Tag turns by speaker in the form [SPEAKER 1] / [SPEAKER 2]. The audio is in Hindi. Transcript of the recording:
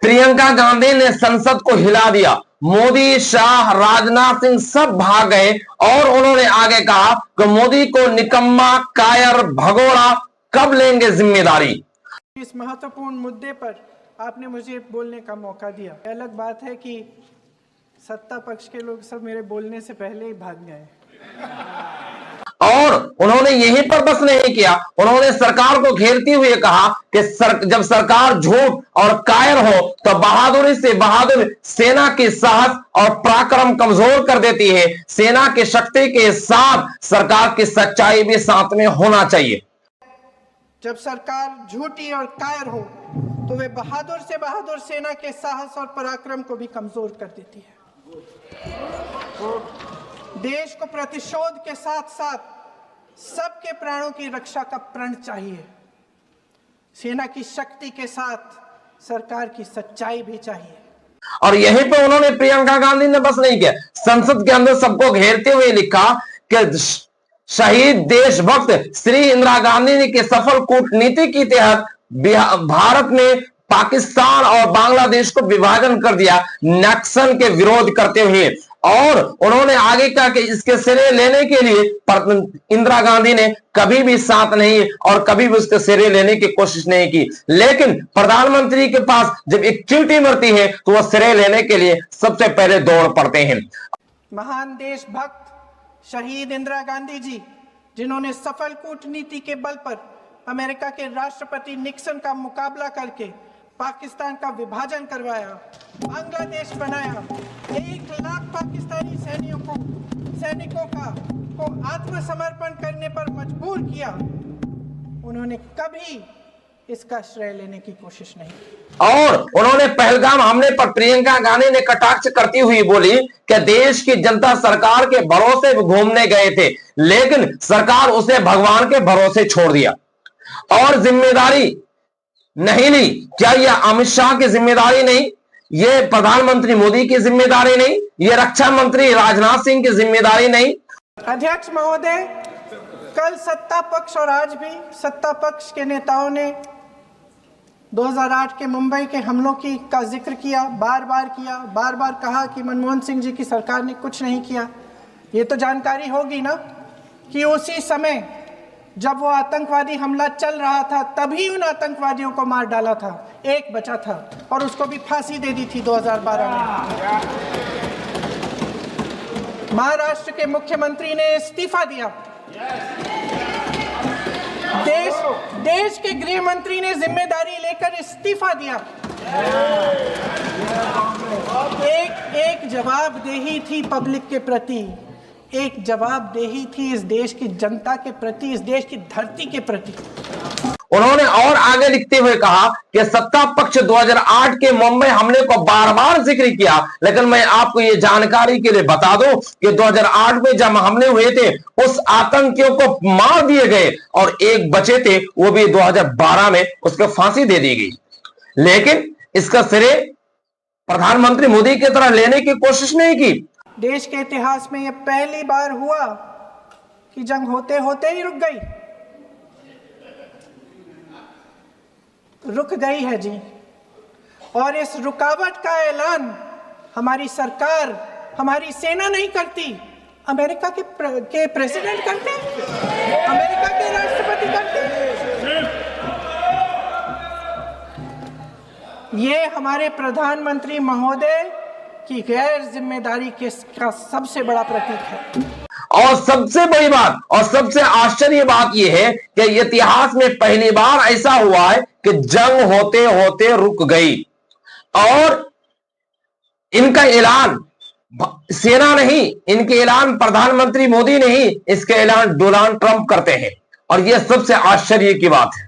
[SPEAKER 1] प्रियंका गांधी ने संसद को हिला दिया। मोदी, शाह, राजनाथ सिंह सब भाग गए और उन्होंने आगे कहा कि मोदी को निकम्मा, कायर, भगोड़ा, कब लेंगे जिम्मेदारी।
[SPEAKER 2] इस महत्वपूर्ण मुद्दे पर आपने मुझे बोलने का मौका दिया। अलग बात है कि सत्ता पक्ष के लोग सब मेरे बोलने से पहले ही भाग गए।
[SPEAKER 1] और उन्होंने यहीं पर बस नहीं किया, उन्होंने सरकार को घेरते हुए कहा कि जब सरकार झूठ और कायर हो तो बहादुरी से बहादुर सेना की साहस और पराक्रम कमजोर कर देती है। सेना की शक्ति के साथ सरकार की सच्चाई भी साथ में होना चाहिए।
[SPEAKER 2] जब सरकार झूठी और कायर हो तो वे बहादुर से बहादुर सेना के साहस और पराक्रम को भी कमजोर कर देती है। देश को प्रतिशोध के साथ साथ सबके प्राणों की रक्षा का प्रण चाहिए। सेना की शक्ति के साथ सरकार की सच्चाई भी चाहिए।
[SPEAKER 1] और यहीं पे उन्होंने, प्रियंका गांधी ने बस नहीं किया, संसद के अंदर सबको घेरते हुए लिखा कि शहीद देशभक्त श्री इंदिरा गांधी के सफल कूटनीति के तहत भारत ने पाकिस्तान और बांग्लादेश को विभाजन कर दिया, नक्सल के विरोध करते हुए। और उन्होंने आगे कहा कि इसके श्रेय लेने के लिए इंदिरा गांधी ने कभी भी साथ नहीं और कभी भी उसके श्रेय लेने की कोशिश नहीं की। लेकिन प्रधानमंत्री के पास जब एक चींटी मरती है तो वह श्रेय लेने के लिए सबसे पहले दौड़ पड़ते हैं।
[SPEAKER 2] महान देशभक्त शहीद इंदिरा गांधी जी, जिन्होंने सफल कूटनीति के बल पर अमेरिका के राष्ट्रपति निक्सन का मुकाबला करके पाकिस्तान का विभाजन करवाया, बांग्लादेश बनाया, 1 लाख पाकिस्तानी सैनिकों को आत्मसमर्पण करने पर मजबूर किया, उन्होंने कभी इसका श्रेय लेने की कोशिश नहीं की।
[SPEAKER 1] और उन्होंने पहलगाम हमले पर प्रियंका गांधी ने कटाक्ष करती हुई बोली कि देश की जनता सरकार के भरोसे घूमने गए थे, लेकिन सरकार उसे भगवान के भरोसे छोड़ दिया और जिम्मेदारी नहीं ली। क्या यह अमित शाह की जिम्मेदारी नहीं, ये प्रधानमंत्री मोदी की जिम्मेदारी नहीं, ये रक्षा मंत्री राजनाथ सिंह की जिम्मेदारी नहीं?
[SPEAKER 2] अध्यक्ष महोदय, कल सत्ता पक्ष और आज भी सत्ता पक्ष के नेताओं ने 2008 के मुंबई के हमलों का जिक्र किया, बार बार कहा कि मनमोहन सिंह जी की सरकार ने कुछ नहीं किया। ये तो जानकारी होगी ना कि उसी समय जब वो आतंकवादी हमला चल रहा था तभी उन आतंकवादियों को मार डाला था, एक बचा था और उसको भी फांसी दे दी थी 2012 में। महाराष्ट्र के मुख्यमंत्री ने इस्तीफा दिया, देश के गृह मंत्री ने जिम्मेदारी लेकर इस्तीफा दिया। एक जवाबदेही थी पब्लिक के प्रति, एक जवाबदेही थी इस देश की जनता के प्रति, इस देश की धरती के प्रति।
[SPEAKER 1] उन्होंने और आगे लिखते हुए कहा कि सत्ता पक्ष 2008 के मुंबई हमले को बार बार जिक्र किया, लेकिन मैं आपको ये जानकारी के लिए बता दूं कि 2008 में जब हमले हुए थे उस आतंकियों को मार दिए गए और एक बचे थे, वो भी 2012 में उसको फांसी दे दी गई। लेकिन इसका श्रेय प्रधानमंत्री मोदी की तरह लेने की कोशिश नहीं की।
[SPEAKER 2] देश के इतिहास में यह पहली बार हुआ कि जंग होते होते ही रुक गई है जी। और इस रुकावट का ऐलान हमारी सरकार, हमारी सेना नहीं करती, अमेरिका के प्रेसिडेंट करते, अमेरिका के राष्ट्रपति करते। ये हमारे प्रधानमंत्री महोदय की गैर जिम्मेदारी का सबसे बड़ा प्रतीक है।
[SPEAKER 1] और सबसे बड़ी बात और सबसे आश्चर्य बात यह है कि इतिहास में पहली बार ऐसा हुआ है कि जंग होते होते रुक गई और इनका ऐलान सेना नहीं, इनके ऐलान प्रधानमंत्री मोदी नहीं, इसके ऐलान डोनाल्ड ट्रंप करते हैं। और यह सबसे आश्चर्य की बात है।